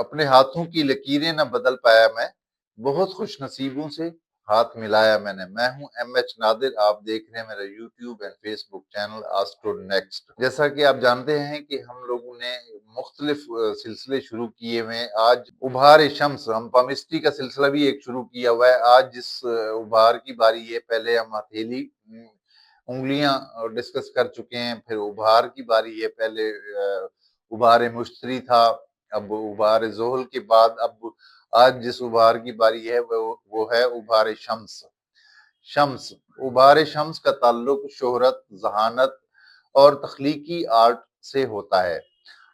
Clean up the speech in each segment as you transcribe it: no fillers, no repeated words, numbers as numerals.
اپنے ہاتھوں کی لکیریں نہ بدل پایا میں، بہت خوش نصیبوں سے ہاتھ ملایا میں نے۔ میں ہوں ایم ایچ نادر، آپ دیکھ رہے ہیں میرا YouTube and Facebook channel Astro Next. جیسا کہ آپ جانتے ہیں کہ ہم لوگوں نے مختلف سلسلے شروع کیے ہوئے، آج ابھار شمس، ہم پامسٹری کا سلسلہ بھی ایک شروع کیا ہوا ہے۔ آج جس ابھار کی باری ہے، پہلے ہم ہتھیلی انگلیاں ڈسکس کر چکے ہیں، پھر ابھار کی باری ہے، پہلے ابھار مشتری تھا، اب ابھار زحل کے بعد اب آج جس ابھار کی باری ہے وہ ہے ابھار شمس۔ شمس، ابھار شمس کا تعلق شہرت، ذہانت اور تخلیقی آرٹ سے ہوتا ہے۔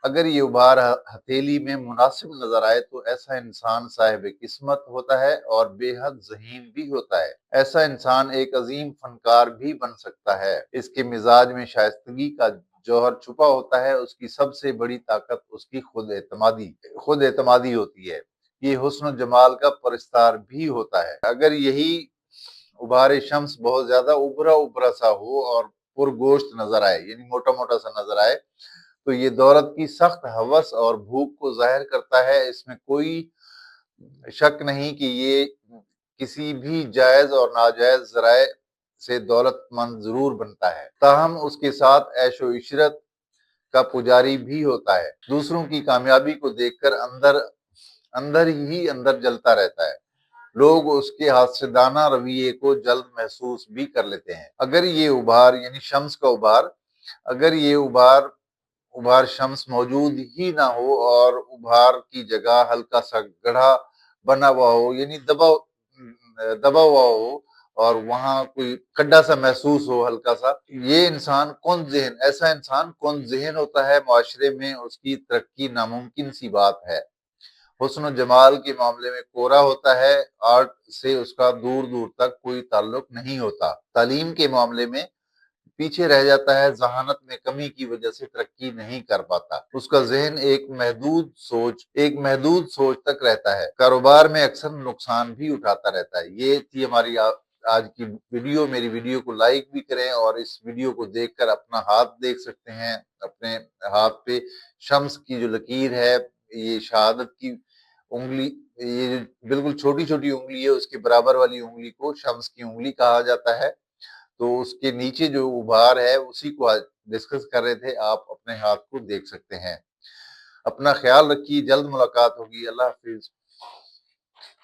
اگر یہ ابھار ہتھیلی میں مناسب نظر آئے تو ایسا انسان صاحب قسمت ہوتا ہے اور بے حد ذہین بھی ہوتا ہے۔ ایسا انسان ایک عظیم فنکار بھی بن سکتا ہے۔ اس کے مزاج میں شائستگی کا جوہر چھپا ہوتا ہے۔ اس کی سب سے بڑی طاقت اس کی خود اعتمادی ہوتی ہے۔ یہ حسن و جمال کا پرستار بھی ہوتا ہے۔ اگر یہی ابھار شمس بہت زیادہ ابھرا سا ہو اور پرگوشت نظر آئے، یعنی موٹا موٹا سا نظر آئے، تو یہ دولت کی سخت ہوس اور بھوک کو ظاہر کرتا ہے۔ اس میں کوئی شک نہیں کہ یہ کسی بھی جائز اور ناجائز ذرائع سے دولت مند ضرور بنتا ہے، تاہم اس کے ساتھ عیش و عشرت کا پجاری بھی ہوتا ہے۔ دوسروں کی کامیابی کو دیکھ کر اندر ہی اندر جلتا رہتا ہے۔ لوگ اس کے حاسدانہ رویے کو جلد محسوس بھی کر لیتے ہیں۔ اگر یہ ابھار یعنی شمس کا ابھار، اگر یہ ابھار شمس موجود ہی نہ ہو اور ابھار کی جگہ ہلکا سا گڑھا بنا ہوا ہو، یعنی دبا ہوا ہو اور وہاں کوئی کڈا سا محسوس ہو ہلکا سا، یہ انسان ایسا انسان کون ذہن ہوتا ہے، معاشرے میں اس کی ترقی ناممکن سی بات ہے۔ حسن و جمال کے معاملے میں کورا ہوتا ہے، آرٹ سے اس کا دور دور تک کوئی تعلق نہیں ہوتا۔ تعلیم کے معاملے میں پیچھے رہ جاتا ہے، ذہانت میں کمی کی وجہ سے ترقی نہیں کر پاتا۔ اس کا ذہن ایک محدود سوچ تک رہتا ہے، کاروبار میں اکثر نقصان بھی اٹھاتا رہتا ہے۔ یہ تھی ہماری آج کی ویڈیو۔ میری ویڈیو کو لائک بھی کریں اور اس ویڈیو کو دیکھ کر اپنا ہاتھ دیکھ سکتے ہیں۔ اپنے ہاتھ پہ شمس کی جو لکیر ہے، یہ شہادت کی انگلی، یہ بالکل چھوٹی چھوٹی انگلی ہے، اس کے برابر والی انگلی کو شمس کی انگلی کہا جاتا ہے۔ تو اس کے نیچے جو ابھار ہے اسی کو ڈسکس کر رہے تھے، آپ اپنے ہاتھ کو دیکھ سکتے ہیں۔ اپنا خیال رکھیے، جلد ملاقات ہوگی۔ اللہ حافظ۔